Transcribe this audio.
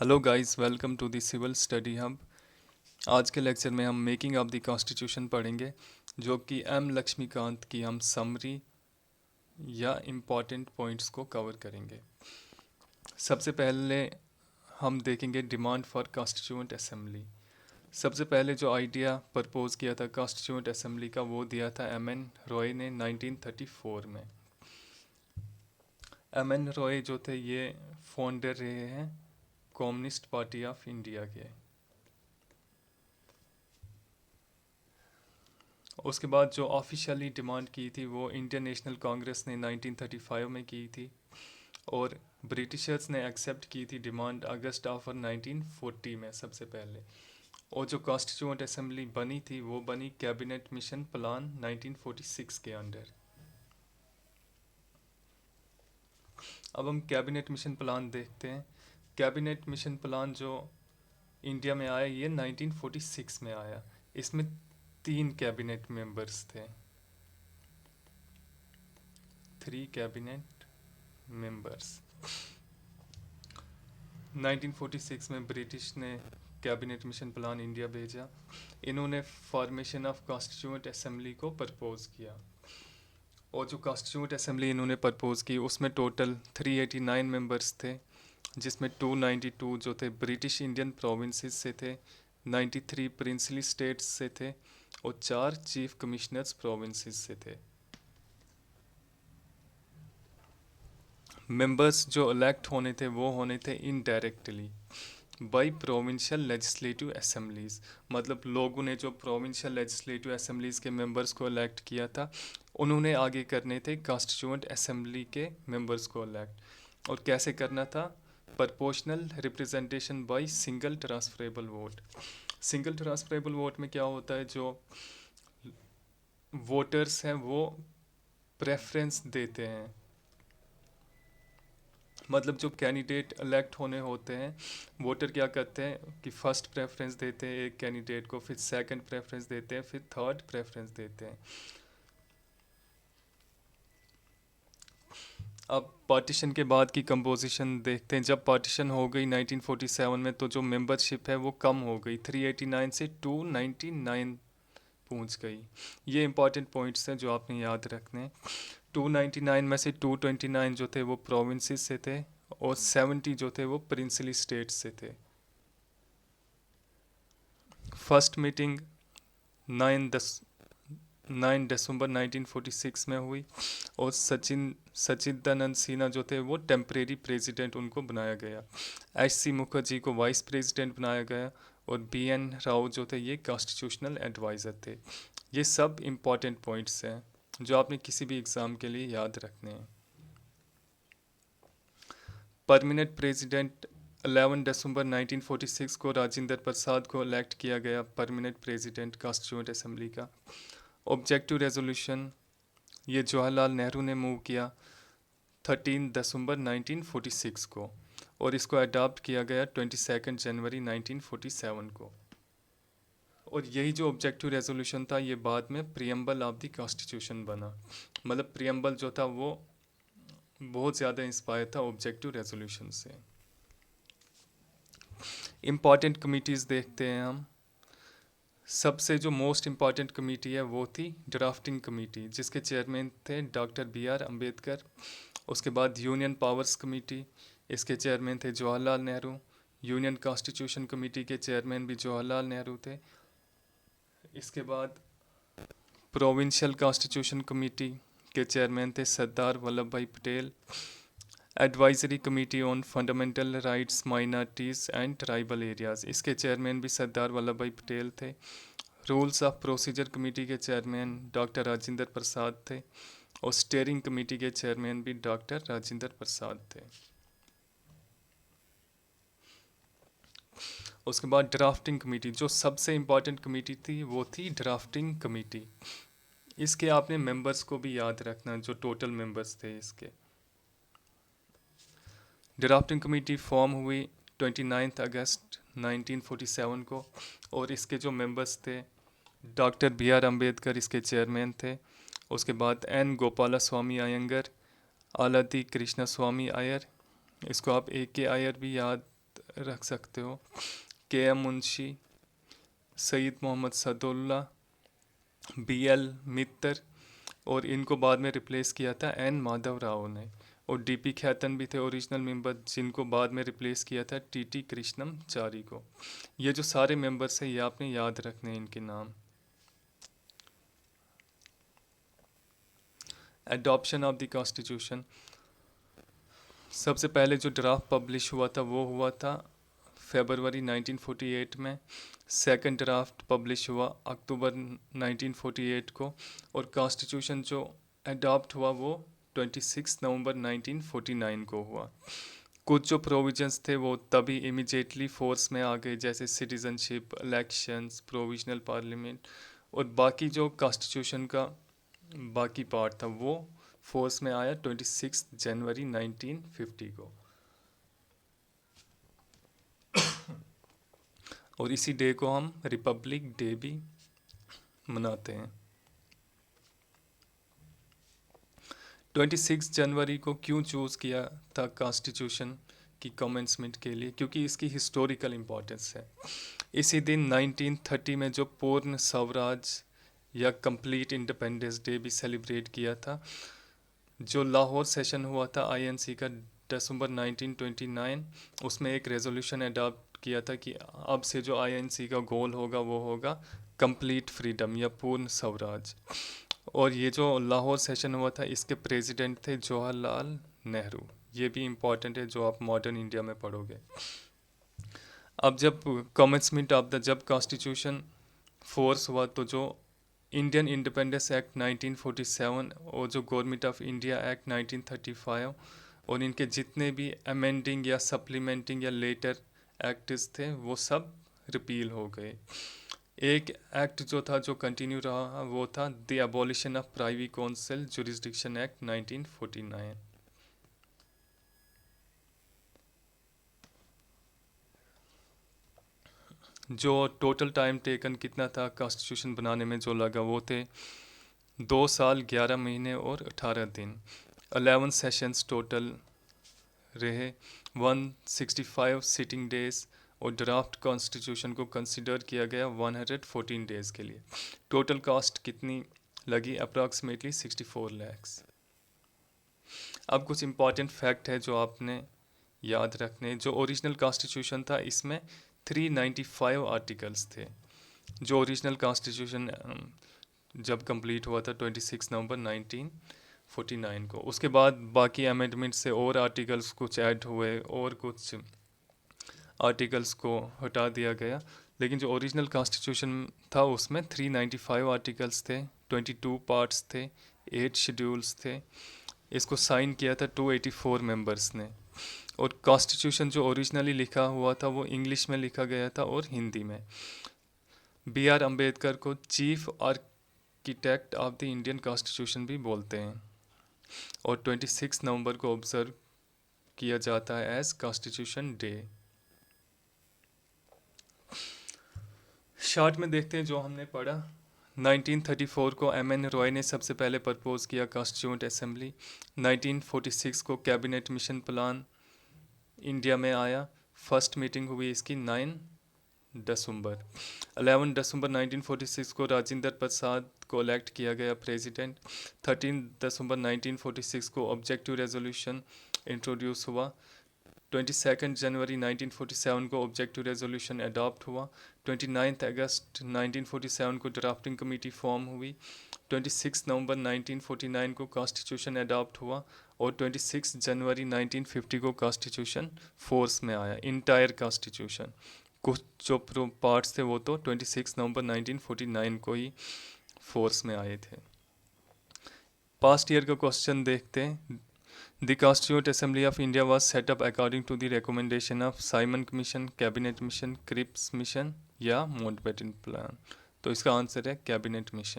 Hello guys, welcome to the civil study hub. आज के lecture में हम मेकिंग ऑफ द कॉन्स्टिट्यूशन पढ़ेंगे, जो कि एम लक्ष्मीकांत की हम समरी या इम्पॉर्टेंट पॉइंट्स को कवर करेंगे। सबसे पहले हम देखेंगे डिमांड फॉर कॉन्स्टिट्यूएंट असेंबली। सबसे पहले जो आइडिया प्रपोज किया था कॉन्स्टिट्यूएंट असेंबली का, वो दिया था एम.एन. रॉय ने 1934 में। एम.एन. रॉय जो थे ये फाउंडर रहे हैं कम्युनिस्ट पार्टी ऑफ इंडिया के। उसके बाद जो ऑफिशियली डिमांड की थी वो इंडियन नेशनल कांग्रेस ने 1935 में की थी, और ब्रिटिशर्स ने एक्सेप्ट की थी डिमांड अगस्त ऑफ 1940 में सबसे पहले। और जो कॉन्स्टिट्यूएंट असेंबली बनी थी वो बनी कैबिनेट मिशन प्लान 1946 के अंडर। अब हम कैबिनेट मिशन प्लान देखते हैं। कैबिनेट मिशन प्लान जो इंडिया में आया ये 1946 में आया। इसमें 3 कैबिनेट मेंबर्स थे, 3 कैबिनेट मेंबर्स। 1946 में ब्रिटिश ने कैबिनेट मिशन प्लान इंडिया भेजा। इन्होंने फॉर्मेशन ऑफ कॉन्स्टिट्यूएंट असेंबली को प्रपोज किया, और जो कॉन्स्टिट्यूएंट असेंबली इन्होंने प्रपोज की उसमें टोटल 389 मेंबर्स थे, जिसमें 292 जो थे ब्रिटिश इंडियन प्रोविंसेस से थे, 93 प्रिंसली स्टेट्स से थे, और 4 चीफ कमिश्नर्स प्रोविंसेस से थे। मेंबर्स जो इलेक्ट होने थे वो होने थे indirectly by provincial legislative assemblies. मतलब लोगों ने जो प्रोविंशियल लेजिस्लेटिव असेंबलीज के मेंबर्स को इलेक्ट किया था, उन्होंने आगे करने थे कॉन्स्टिट्यूएंट असेंबली के मेंबर्स को इलेक्ट। और कैसे करना था? Proportional representation by single transferable vote. Single transferable vote में क्या होता है, जो वोटर्स हैं वो प्रेफरेंस देते हैं। मतलब जो कैंडिडेट इलेक्ट होने होते हैं, वोटर क्या करते हैं कि फर्स्ट प्रेफरेंस देते हैं एक कैंडिडेट को, फिर सेकंड प्रेफरेंस देते हैं, फिर थर्ड प्रेफरेंस देते हैं। अब पार्टीशन के बाद की कंपोजिशन देखते हैं। जब पार्टीशन हो गई 1947 में, तो जो मेंबरशिप है वो कम हो गई, 389 से 299 पहुंच गई। ये इंपॉर्टेंट पॉइंट्स हैं जो आपने याद रखने हैं। 299 में से 229 जो थे वो प्रोविंसेस से थे, और 70 जो थे वो प्रिंसली स्टेट्स से थे। फर्स्ट मीटिंग 9 दिसंबर 1946 में हुई, और सचिदानंद सिन्हा जो थे वो टेम्परेरी प्रेसिडेंट उनको बनाया गया। एच.सी. मुखर्जी को वाइस प्रेसिडेंट बनाया गया, और बी.एन. राव जो थे ये कॉन्स्टिट्यूशनल एडवाइज़र थे। ये सब इम्पॉर्टेंट पॉइंट्स हैं जो आपने किसी भी एग्ज़ाम के लिए याद रखने हैं। परमानेंट प्रेसिडेंट 11 दिसंबर 1946 को राजेंद्र प्रसाद को इलेक्ट किया गया परमानेंट प्रेसिडेंट कॉन्स्टिट्यूएंट असेंबली का। ऑब्जेक्टिव रेजोल्यूशन ये जवाहरलाल नेहरू ने मूव किया 13 दिसंबर 1946 को, और इसको अडॉप्ट किया गया 22 जनवरी 1947 को। और यही जो ऑब्जेक्टिव रेजोल्यूशन था ये बाद में प्रियम्बल ऑफ द कॉन्स्टिट्यूशन बना। मतलब प्रियम्बल जो था वो बहुत ज़्यादा इंस्पायर था ऑब्जेक्टिव रेजोल्यूशन से। इम्पॉर्टेंट कमिटीज़ देखते हैं हम। सबसे जो मोस्ट इम्पॉर्टेंट कमेटी है वो थी ड्राफ्टिंग कमेटी, जिसके चेयरमैन थे डॉक्टर बी.आर. अम्बेडकर। उसके बाद यूनियन पावर्स कमेटी, इसके चेयरमैन थे Jawaharlal Nehru. Union constitution committee के चेयरमैन भी जवाहरलाल नेहरू थे। इसके बाद प्रोविंशियल कॉन्स्टिट्यूशन कमेटी के चेयरमैन थे सरदार वल्लभ भाई Patel. Advisory committee on fundamental rights minorities and tribal areas, इसके चेयरमैन भी सरदार वल्लभ भाई पटेल थे। रूल्स ऑफ प्रोसीजर कमेटी के चेयरमैन डॉक्टर राजेंद्र प्रसाद थे, और स्टीयरिंग कमेटी के चेयरमैन भी डॉक्टर राजेंद्र प्रसाद थे। उसके बाद ड्राफ्टिंग कमेटी, जो सबसे इम्पॉर्टेंट कमेटी थी वो थी ड्राफ्टिंग कमेटी। इसके आपने मेंबर्स को भी याद रखना, जो टोटल मेंबर्स थे इसके। ड्राफ्टिंग कमेटी फॉर्म हुई 29 अगस्त 1947 को, और इसके जो मेंबर्स थे डॉक्टर बी.आर. अम्बेडकर इसके चेयरमैन थे। उसके बाद एन. गोपाला स्वामी अयंगर, आलादी कृष्णा स्वामी अय्यर, इसको आप ए के अय्यर भी याद रख सकते हो, KM मुंशी, सईद मोहम्मद सदुल्ला, BL मित्तर, और इनको बाद में रिप्लेस किया था N माधव राव ने। और DP ख्यातन भी थे ओरिजिनल मेंबर, जिनको बाद में रिप्लेस किया था TT कृष्णम चारी को। ये जो सारे मेंबर्स हैं ये आपने याद रखने हैं इनके नाम। एडॉप्शन ऑफ द कॉन्स्टिट्यूशन, सबसे पहले जो ड्राफ्ट पब्लिश हुआ था वो हुआ था फरवरी 1948 में। सेकंड ड्राफ्ट पब्लिश हुआ अक्टूबर 1948 को। और कॉन्स्टिट्यूशन जो अडॉप्ट हुआ वो 26 नवंबर 1949 को हुआ। कुछ जो प्रोविजंस थे वो तभी इमिजिएटली फोर्स में आ गए, जैसे सिटीजनशिप, इलेक्शंस, प्रोविजनल पार्लियामेंट। और बाकी जो कॉन्स्टिट्यूशन का बाकी पार्ट था वो फोर्स में आया 26 जनवरी 1950 को। और इसी डे को हम रिपब्लिक डे भी मनाते हैं। 26 जनवरी को क्यों चूज़ किया था कॉन्स्टिट्यूशन की कमेंसमेंट के लिए? क्योंकि इसकी हिस्टोरिकल इम्पोर्टेंस है। इसी दिन 1930 में जो पूर्ण स्वराज या कंप्लीट इंडिपेंडेंस डे भी सेलिब्रेट किया था। जो लाहौर सेशन हुआ था INC का दिसंबर 1929, उसमें एक रेजोल्यूशन अडॉप्ट किया था कि अब से जो INC का गोल होगा वो होगा कंप्लीट फ्रीडम या पूर्ण स्वराज। और ये जो लाहौर सेशन हुआ था इसके प्रेसिडेंट थे जवाहरलाल नेहरू। ये भी इम्पॉर्टेंट है जो आप मॉडर्न इंडिया में पढ़ोगे। अब जब कमेंसमेंट ऑफ द जब कॉन्स्टिट्यूशन फोर्स हुआ तो जो इंडियन इंडिपेंडेंस एक्ट 1947 और जो गवर्नमेंट ऑफ इंडिया एक्ट 1935 और इनके जितने भी अमेंडिंग या सप्लीमेंटिंग या लेटर एक्ट्स थे वो सब रिपील हो गए। एक एक्ट जो था जो कंटिन्यू रहा वो था the abolition of privy council jurisdiction act 1949। जो टोटल टाइम टेकन कितना था कॉन्स्टिट्यूशन बनाने में जो लगा वो थे 2 साल 11 महीने और 18 दिन। 11 सेशंस टोटल रहे, 165 सिटिंग डेज। और ड्राफ्ट कॉन्स्टिट्यूशन को कंसिडर किया गया 114 डेज के लिए। टोटल कॉस्ट कितनी लगी? अप्रॉक्सीमेटली 64 लैक्स। अब कुछ इम्पॉर्टेंट फैक्ट है जो आपने याद रखने। जो ओरिजिनल कॉन्स्टिट्यूशन था इसमें 395 आर्टिकल्स थे। जो ओरिजिनल कॉन्स्टिट्यूशन जब कंप्लीट हुआ था 26 नवंबर 1949 को। उसके बाद बाकी अमेंडमेंट से और आर्टिकल्स कुछ ऐड हुए और कुछ आर्टिकल्स को हटा दिया गया। लेकिन जो ओरिजिनल कॉन्स्टिट्यूशन था उसमें 395 आर्टिकल्स थे, 22 पार्ट्स थे, 8 शेड्यूल्स थे। इसको साइन किया था 284 मेंबर्स ने। और कॉन्स्टिट्यूशन जो ओरिजिनली लिखा हुआ था वो इंग्लिश में लिखा गया था और हिंदी में। BR अम्बेडकर को chief architect of the Indian constitution भी बोलते हैं। और 26 नवंबर को ऑब्जर्व किया जाता है एज कॉन्स्टिट्यूशन डे। शॉर्ट में देखते हैं जो हमने पढ़ा। 1934 को MN रॉय ने सबसे पहले प्रपोज किया कॉन्स्टिट्यूएंट असेंबली। 1946 को कैबिनेट मिशन प्लान इंडिया में आया। फर्स्ट मीटिंग हुई इसकी 9 दिसंबर। 11 दिसंबर 1946 को राजेंद्र प्रसाद को इलेक्ट किया गया प्रेसिडेंट। 13 दिसंबर 1946 को ऑब्जेक्टिव रेजोल्यूशन इंट्रोड्यूस हुआ। 22 जनवरी 1947 को ऑब्जेक्टिव रेजोल्यूशन अडॉप्ट हुआ। 29 अगस्त 1947 को ड्राफ्टिंग कमेटी फॉर्म हुई। 26 नवंबर 1949 को कॉन्स्टिट्यूशन अडॉप्ट हुआ। और 26 जनवरी 1950 को कॉन्स्टिट्यूशन फोर्स में आया, इंटायर कॉन्स्टिट्यूशन। कुछ जो पार्ट्स थे वो तो 26 नवंबर 1949 को ही फोर्स में आए थे। पास्ट ईयर का क्वेश्चन देखते हैं। The Constituent Assembly of India was set up according to the recommendation of Simon Commission, Cabinet Mission, Cripps Mission या Mountbatten Plan। तो इसका आंसर है कैबिनेट मिशन।